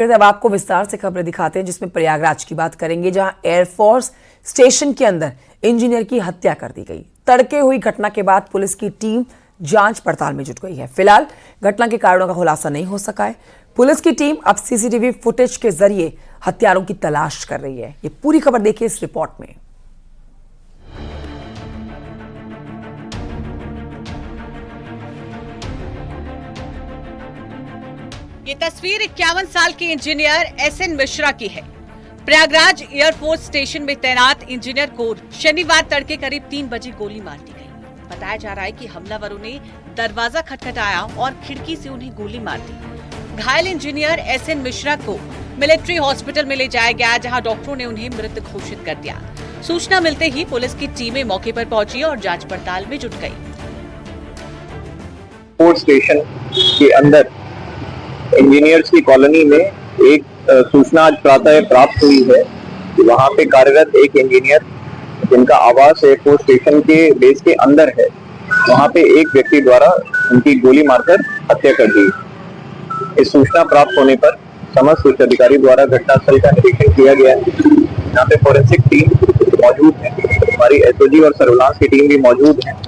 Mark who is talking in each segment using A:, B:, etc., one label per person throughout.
A: फिर अब आपको विस्तार से खबरें दिखाते हैं, जिसमें प्रयागराज की बात करेंगे, जहां एयरफोर्स स्टेशन के अंदर इंजीनियर की हत्या कर दी गई। तड़के हुई घटना के बाद पुलिस की टीम जांच पड़ताल में जुट गई है। फिलहाल घटना के कारणों का खुलासा नहीं हो सका है। पुलिस की टीम अब सीसीटीवी फुटेज के जरिए हत्यारों की तलाश कर रही है। ये पूरी खबर देखिए इस रिपोर्ट में।
B: ये तस्वीर 51 साल के इंजीनियर एसएन मिश्रा की है। प्रयागराज एयरफोर्स स्टेशन में तैनात इंजीनियर को शनिवार तड़के करीब 3 बजे गोली मार दी गई। बताया जा रहा है कि हमलावरों ने दरवाजा खटखटाया और खिड़की से उन्हें गोली मार दी। घायल इंजीनियर एसएन मिश्रा को मिलिट्री हॉस्पिटल में ले जाया गया, जहां डॉक्टरों ने उन्हें मृत घोषित कर दिया। सूचना मिलते ही पुलिस की टीमें मौके पर पहुंची और जांच पड़ताल में जुट गई।
C: एयरफोर्स स्टेशन के अंदर इंजीनियर्स की कॉलोनी में एक सूचना आज प्रातः प्राप्त हुई है कि वहां पे कार्यरत एक इंजीनियर जिनका आवास एयरफोर्स स्टेशन के बेस के अंदर है, वहां पे एक व्यक्ति द्वारा उनकी गोली मारकर हत्या कर दी। इस सूचना प्राप्त होने पर समस्त उच्च अधिकारी द्वारा घटनास्थल का निरीक्षण किया गया है। यहाँ पे फोरेंसिक टीम मौजूद है, हमारी एसओजी और सर्विलांस की टीम भी मौजूद है।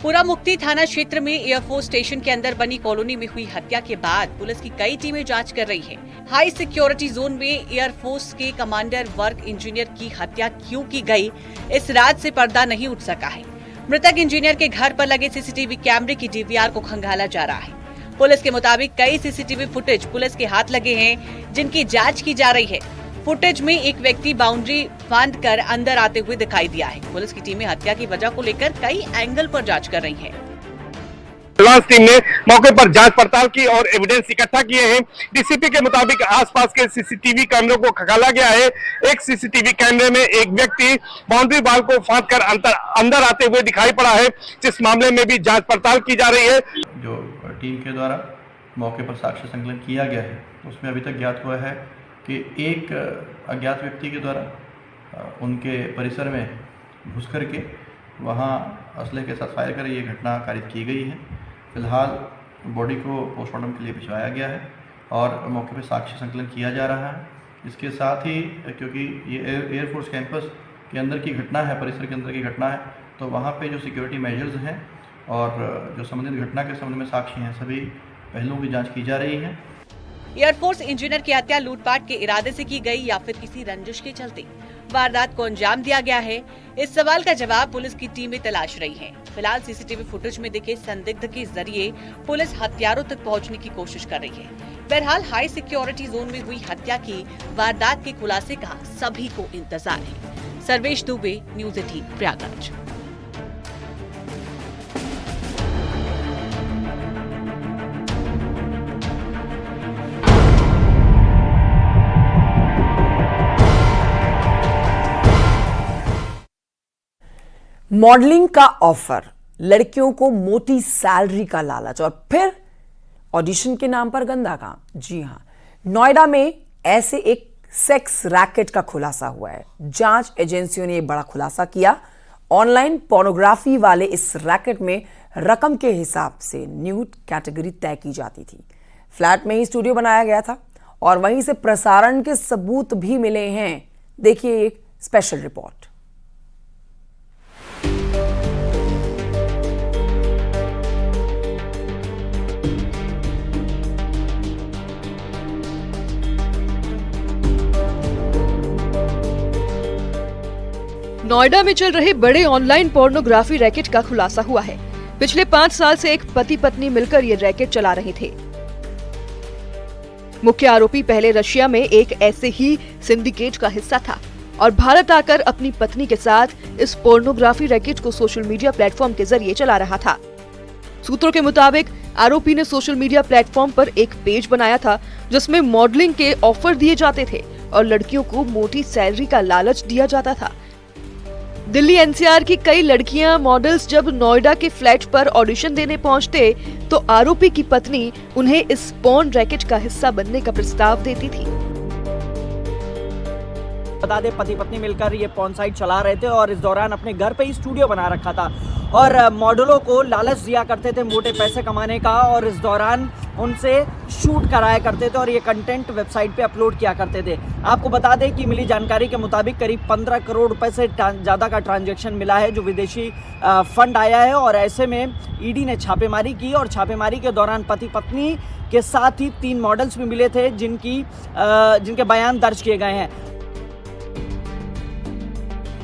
B: पूरा मुक्ति थाना क्षेत्र में एयरफोर्स स्टेशन के अंदर बनी कॉलोनी में हुई हत्या के बाद पुलिस की कई टीमें जांच कर रही हैं। हाई सिक्योरिटी जोन में एयरफोर्स के कमांडर वर्क इंजीनियर की हत्या क्यों की गई, इस राज से पर्दा नहीं उठ सका है। मृतक इंजीनियर के घर पर लगे सीसीटीवी कैमरे की डीवीआर को खंगाला जा रहा है। पुलिस के मुताबिक कई सीसीटीवी फुटेज पुलिस के हाथ लगे हैं, जिनकी जाँच की जा रही है। फुटेज में एक व्यक्ति बाउंड्री बांधकर अंदर आते हुए दिखाई दिया है। पुलिस की टीमें हत्या की वजह को लेकर कई एंगल पर जांच कर रही हैं।
D: सर्विलांस टीम ने मौके पर जांच पड़ताल की और एविडेंस इकट्ठा किए हैं। डीसीपी के मुताबिक आसपास के सीसीटीवी कैमरों को खंगाला गया है। एक सीसीटीवी कैमरे में एक व्यक्ति बाउंड्री वाल को फांदकर अंदर आते हुए दिखाई पड़ा है, जिस मामले में भी जांच पड़ताल की जा रही है।
E: जो टीम के द्वारा मौके पर साक्ष्य संकलन किया गया है, उसमें अभी तक ज्ञात हुआ है कि एक अज्ञात व्यक्ति के द्वारा उनके परिसर में घुस करके वहां असले के साथ फायर कर ये घटना कारित की गई है। फिलहाल बॉडी को पोस्टमार्टम के लिए भिजवाया गया है और मौके पर साक्ष्य संकलन किया जा रहा है। इसके साथ ही क्योंकि ये एयरफोर्स कैंपस के अंदर की घटना है, परिसर के अंदर की घटना है, तो वहाँ पे जो सिक्योरिटी मेजर्स हैं और जो संबंधित घटना के संबंध में साक्षी हैं, सभी पहलुओं की जाँच की जा रही है।
B: एयरफोर्स इंजीनियर की हत्या लूटपाट के इरादे से की गई या फिर किसी रंजिश के चलते वारदात को अंजाम दिया गया है, इस सवाल का जवाब पुलिस की टीमें तलाश रही हैं। फिलहाल सीसीटीवी फुटेज में दिखे संदिग्ध के जरिए पुलिस हत्यारों तक पहुंचने की कोशिश कर रही है। बहरहाल हाई सिक्योरिटी जोन में हुई हत्या की वारदात के खुलासे का सभी को इंतजार है। सर्वेश दुबे, न्यूज़ 18 प्रयागराज।
A: मॉडलिंग का ऑफर, लड़कियों को मोटी सैलरी का लालच और फिर ऑडिशन के नाम पर गंदा काम। जी हां, नोएडा में ऐसे एक सेक्स रैकेट का खुलासा हुआ है। जांच एजेंसियों ने बड़ा खुलासा किया। ऑनलाइन पोर्नोग्राफी वाले इस रैकेट में रकम के हिसाब से न्यूड कैटेगरी तय की जाती थी। फ्लैट में ही स्टूडियो बनाया गया था और वहीं से प्रसारण के सबूत भी मिले हैं। देखिए एक स्पेशल रिपोर्ट।
F: नोएडा में चल रहे बड़े ऑनलाइन पोर्नोग्राफी रैकेट का खुलासा हुआ है। पिछले 5 साल से एक पति पत्नी मिलकर ये रैकेट चला रहे थे। मुख्य आरोपी पहले रशिया में एक ऐसे ही सिंडिकेट का हिस्सा था और भारत आकर अपनी पत्नी के साथ इस पोर्नोग्राफी रैकेट को सोशल मीडिया प्लेटफॉर्म के जरिए चला रहा था। सूत्रों के मुताबिक आरोपी ने सोशल मीडिया प्लेटफॉर्म पर एक पेज बनाया था, जिसमें मॉडलिंग के ऑफर दिए जाते थे और लड़कियों को मोटी सैलरी का लालच दिया जाता था। दिल्ली एनसीआर की कई लड़कियां मॉडल्स जब नोएडा के फ्लैट पर ऑडिशन देने पहुंचते तो आरोपी की पत्नी उन्हें इस पोर्न रैकेट का हिस्सा बनने का प्रस्ताव देती थी।
G: बता दें, पति पत्नी मिलकर ये पोर्न साइट चला रहे थे और इस दौरान अपने घर पे ही स्टूडियो बना रखा था और मॉडलों को लालच दिया करते थे मोटे पैसे कमाने का, और इस दौरान उनसे शूट कराया करते थे और ये कंटेंट वेबसाइट पे अपलोड किया करते थे। आपको बता दें कि मिली जानकारी के मुताबिक करीब 15 करोड़ रुपए से ज़्यादा का ट्रांजैक्शन मिला है जो विदेशी फंड आया है। और ऐसे में ईडी ने छापेमारी की और छापेमारी के दौरान पति पत्नी के साथ ही 3 मॉडल्स भी मिले थे जिनके बयान दर्ज किए गए हैं।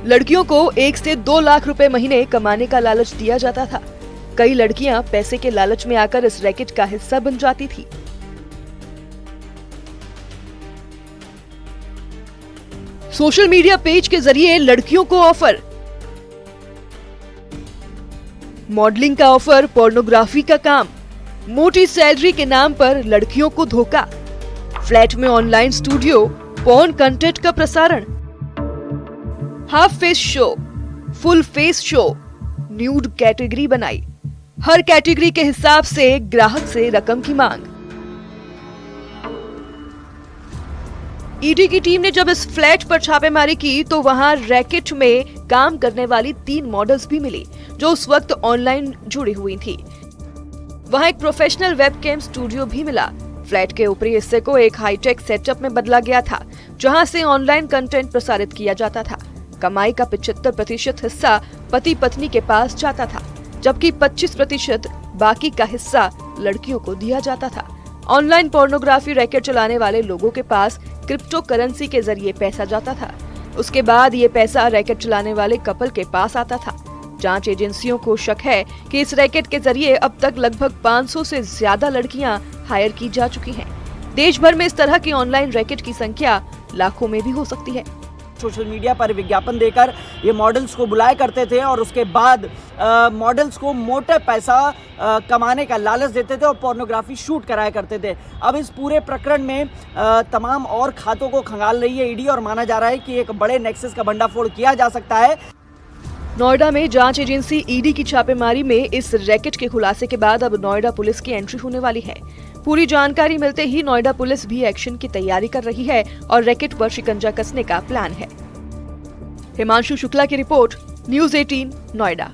F: लड़कियों को 1 से 2 लाख रुपए महीने कमाने का लालच दिया जाता था। कई लड़कियां पैसे के लालच में आकर इस रैकेट का हिस्सा बन जाती थी। सोशल मीडिया पेज के जरिए लड़कियों को ऑफर, मॉडलिंग का ऑफर, पोर्नोग्राफी का काम, मोटी सैलरी के नाम पर लड़कियों को धोखा, फ्लैट में ऑनलाइन स्टूडियो, पोर्न कंटेंट का प्रसारण, half face show, full face show, nude category बनाई, हर कैटेगरी के हिसाब से ग्राहक से रकम की मांग। ईडी की टीम ने जब इस फ्लैट पर छापेमारी की तो वहां रैकेट में काम करने वाली 3 मॉडल्स भी मिली जो उस वक्त ऑनलाइन जुड़ी हुई थी। वहां एक प्रोफेशनल वेबकैम स्टूडियो भी मिला। फ्लैट के ऊपरी हिस्से को एक हाईटेक सेटअप में बदला गया था जहां से ऑनलाइन कंटेंट प्रसारित किया जाता था। कमाई का 75% हिस्सा पति पत्नी के पास जाता था, जबकि 25% बाकी का हिस्सा लड़कियों को दिया जाता था। ऑनलाइन पोर्नोग्राफी रैकेट चलाने वाले लोगों के पास क्रिप्टो करेंसी के जरिए पैसा जाता था। उसके बाद ये पैसा रैकेट चलाने वाले कपल के पास आता था। जांच एजेंसियों को शक है कि इस रैकेट के जरिए अब तक लगभग 500 से ज्यादा लड़कियां हायर की जा चुकी हैं। देश भर में इस तरह की ऑनलाइन रैकेट की संख्या लाखों में भी हो सकती है।
G: सोशल मीडिया पर विज्ञापन देकर ये मॉडल्स को बुलाया करते थे और उसके बाद मॉडल्स को मोटे पैसा कमाने का लालच देते थे और पोर्नोग्राफी शूट कराया करते थे। अब इस पूरे प्रकरण में तमाम और खातों को खंगाल रही है ईडी और माना जा रहा है कि एक बड़े नेक्सस का भंडाफोड़ किया जा सकता है।
F: नोएडा में जांच एजेंसी ईडी की छापेमारी में इस रैकेट के खुलासे के बाद अब नोएडा पुलिस की एंट्री होने वाली है। पूरी जानकारी मिलते ही नोएडा पुलिस भी एक्शन की तैयारी कर रही है और रैकेट पर शिकंजा कसने का प्लान है। हिमांशु शुक्ला की रिपोर्ट, न्यूज़ 18 नोएडा।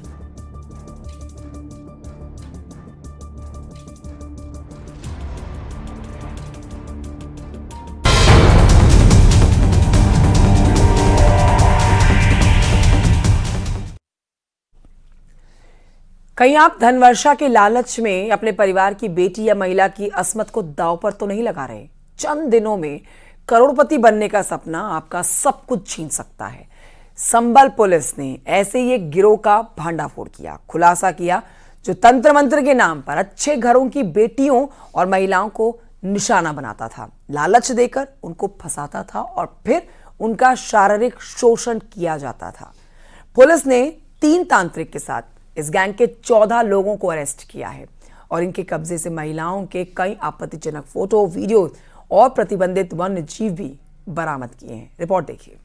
A: कहीं आप धनवर्षा के लालच में अपने परिवार की बेटी या महिला की अस्मत को दांव पर तो नहीं लगा रहे? चंद दिनों में करोड़पति बनने का सपना आपका सब कुछ छीन सकता है। संबल पुलिस ने ऐसे ही एक गिरोह का भंडाफोड़ किया, खुलासा किया जो तंत्र मंत्र के नाम पर अच्छे घरों की बेटियों और महिलाओं को निशाना बनाता था, लालच देकर उनको फंसाता था और फिर उनका शारीरिक शोषण किया जाता था। पुलिस ने 3 तांत्रिक के साथ इस गैंग के 14 लोगों को अरेस्ट किया है और इनके कब्जे से महिलाओं के कई आपत्तिजनक फोटो, वीडियो और प्रतिबंधित वन्य जीव भी बरामद किए हैं। रिपोर्ट देखिए।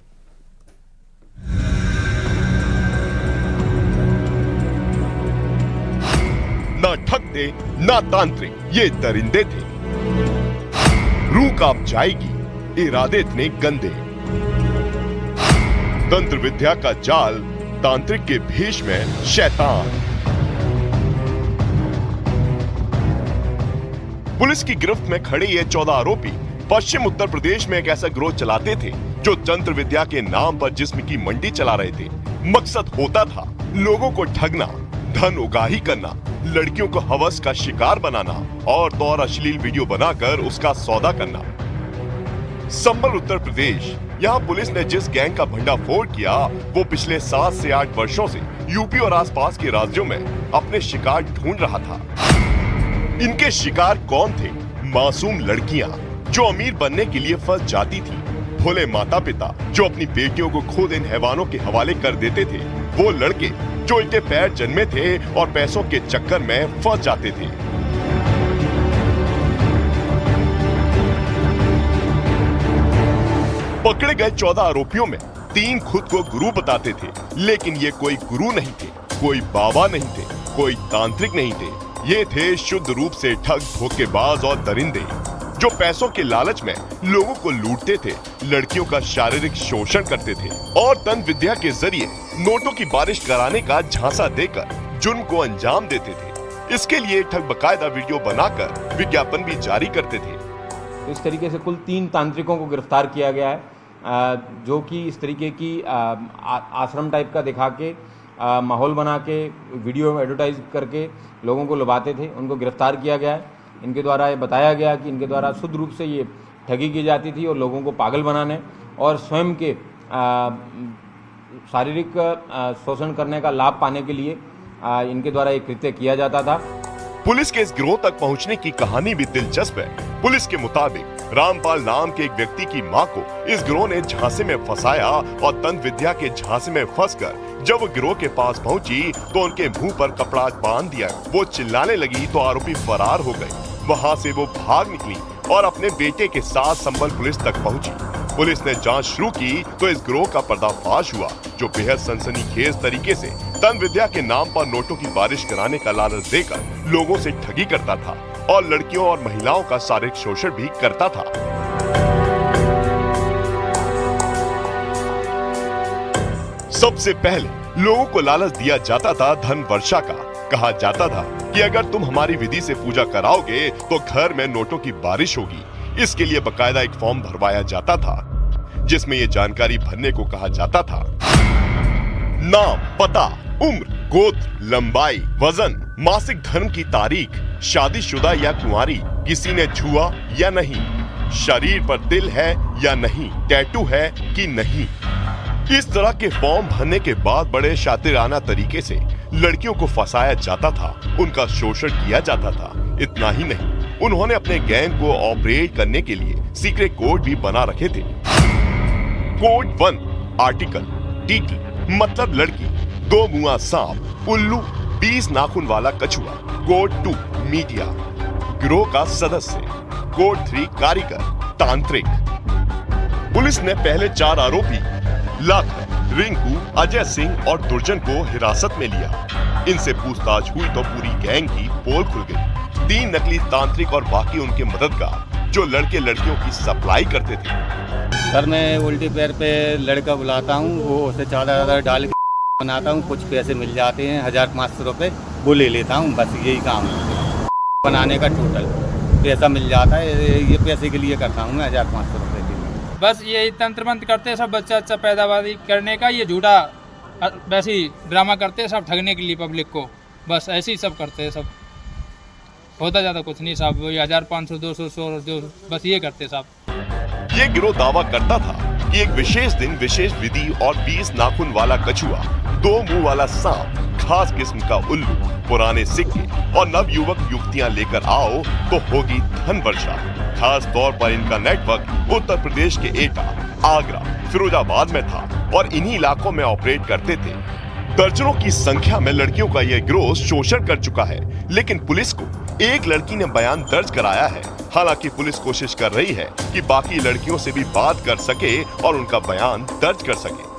H: ना ठगते ना तांत्रिक, ये दरिंदे थे। रूह कांप जाएगी, इरादे इतने गंदे। तंत्र विद्या का जाल, तांत्रिक के भेष में शैतान। पुलिस की गिरफ्त में खड़े ये 14 आरोपी पश्चिम उत्तर प्रदेश में एक ऐसा गिरोह चलाते थे जो तंत्र विद्या के नाम पर जिस्म की मंडी चला रहे थे। मकसद होता था लोगों को ठगना, धन उगाही करना, लड़कियों को हवस का शिकार बनाना और तो और अश्लील वीडियो बनाकर उसका सौदा करना। संबल उत्तर प्रदेश, यहाँ पुलिस ने जिस गैंग का भंडाफोड़ किया वो पिछले 7 से 8 वर्षों से यूपी और आसपास के राज्यों में अपने शिकार ढूंढ रहा था। इनके शिकार कौन थे? मासूम लड़कियां जो अमीर बनने के लिए फंस जाती थी, भोले माता पिता जो अपनी बेटियों को खुद इन हैवानों के हवाले कर देते थे, वो लड़के जो इनके पैर जन्मे थे और पैसों के चक्कर में फंस जाते थे। पकड़े गए 14 आरोपियों में 3 खुद को गुरु बताते थे, लेकिन ये कोई गुरु नहीं थे, कोई बाबा नहीं थे, कोई तांत्रिक नहीं थे। ये थे शुद्ध रूप से ठग, धोखेबाज और दरिंदे जो पैसों के लालच में लोगों को लूटते थे, लड़कियों का शारीरिक शोषण करते थे और तंत्र विद्या के जरिए नोटों की बारिश कराने का झांसा देकर जुर्म को अंजाम देते थे। इसके लिए ठग बकायदा वीडियो बनाकर विज्ञापन भी जारी करते थे।
I: इस तरीके से कुल 3 तांत्रिकों को गिरफ्तार किया गया है, जो कि इस तरीके की आश्रम टाइप का दिखा के माहौल बना के वीडियो एडवर्टाइज करके लोगों को लुभाते थे। उनको गिरफ्तार किया गया है। इनके द्वारा ये बताया गया कि इनके द्वारा शुद्ध रूप से ये ठगी की जाती थी और लोगों को पागल बनाने और स्वयं के शारीरिक शोषण करने का लाभ पाने के लिए इनके द्वारा ये कृत्य किया जाता था।
H: पुलिस के इस गिरोह तक पहुंचने की कहानी भी दिलचस्प है। पुलिस के मुताबिक रामपाल नाम के एक व्यक्ति की मां को इस गिरोह ने झांसे में फंसाया और तंत्र विद्या के झांसे में फंसकर जब वो गिरोह के पास पहुंची तो उनके मुंह पर कपड़ा बांध दिया। वो चिल्लाने लगी तो आरोपी फरार हो गए। वहां से वो भाग निकली और अपने बेटे के साथ संबल पुलिस तक पहुंची। पुलिस ने जांच शुरू की तो इस गिरोह का पर्दाफाश हुआ, जो बेहद सनसनीखेज तरीके से तंत्र विद्या के नाम पर नोटों की बारिश कराने का लालच देकर लोगों से ठगी करता था और लड़कियों और महिलाओं का शारीरिक शोषण भी करता था। सबसे पहले लोगों को लालच दिया जाता था धन वर्षा का। कहा जाता था कि अगर तुम हमारी विधि से पूजा कराओगे तो घर में नोटों की बारिश होगी। इसके लिए बकायदा एक फॉर्म भरवाया जाता था, जिसमें ये जानकारी भरने को कहा जाता था। नाम, पता, उम्र, गोत्र, लंबाई, वजन, मासिक धर्म की तारीख, शादीशुदा या कुंवारी, किसी ने छुआ या नहीं, शरीर पर तिल है या नहीं, टैटू है कि नहीं। इस तरह के फॉर्म भरने के बाद बड़े शातिराना तरीके से लड़कियों को फंसाया जाता था, उनका शोषण किया जाता था। इतना ही नहीं, उन्होंने अपने गैंग को ऑपरेट करने के लिए सीक्रेट कोड भी बना रखे थे। कोड 1 आर्टिकल टीटी मतलब लड़की, 2 मुआ सांप, उल्लू, 20 नाखून वाला कछुआ। कोड 2 मीडिया, गिरोह का सदस्य। कोड 3 कारीगर, तांत्रिक। पुलिस ने पहले 4 आरोपी लाखन, रिंकू, अजय सिंह और दुर्जन को हिरासत में लिया। इनसे पूछताछ हुई तो पूरी गैंग की पोल खुल गई। 3 नकली तांत्रिक और बाकी उनके मददगार जो लड़के लड़कियों की सप्लाई करते थे।
J: सर मैं उल्टे पैर पे लड़का बुलाता हूँ, वो उसे चादर डाल के बनाता हूँ, कुछ पैसे मिल जाते हैं 1500 रुपये, वो ले लेता हूँ। बस यही काम है बनाने का। टोटल पैसा मिल जाता है, ये पैसे के लिए करता हूँ मैं 1500 रुपये के लिए।
K: बस यही तंत्र मंत्र करते हैं सब, बच्चा अच्छा पैदावारी करने का, ये झूठा वैसे ही ड्रामा करते हैं सब, ठगने के लिए पब्लिक को। बस ऐसे ही सब करते हैं सब, होता ज़्यादा कुछ नहीं साहब। वही 1500, 200, 100, बस ये करते साहब।
H: ये गिरोह दावा करता था कि एक विशेष दिन, विशेष विधि और 20 नाखून वाला कछुआ, 2 मुंह वाला सांप, खास किस्म का उल्लू, पुराने सिक्के और नव युवक युवतियां लेकर आओ तो होगी धन वर्षा। खास तौर पर इनका नेटवर्क उत्तर प्रदेश के एटा, आगरा, फिरोजाबाद में था और इन्हीं इलाकों में ऑपरेट करते थे। दर्जनों की संख्या में लड़कियों का यह गिरोह शोषण कर चुका है, लेकिन पुलिस को एक लड़की ने बयान दर्ज कराया है। हालांकि पुलिस कोशिश कर रही है कि बाकी लड़कियों से भी बात कर सके और उनका बयान दर्ज कर सके।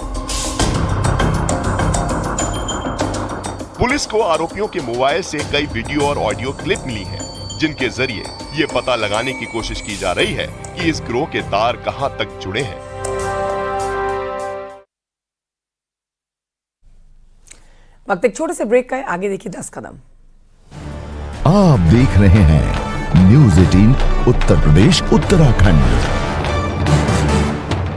H: पुलिस को आरोपियों के मोबाइल से कई वीडियो और ऑडियो क्लिप मिली हैं, जिनके जरिए ये पता लगाने की कोशिश की जा रही है कि इस गिरोह के तार कहां तक जुड़े हैं।
A: वक्त एक छोटे से ब्रेक का है, आगे देखिए 10 कदम।
L: आप देख रहे हैं न्यूज़ 18 उत्तर प्रदेश उत्तराखंड।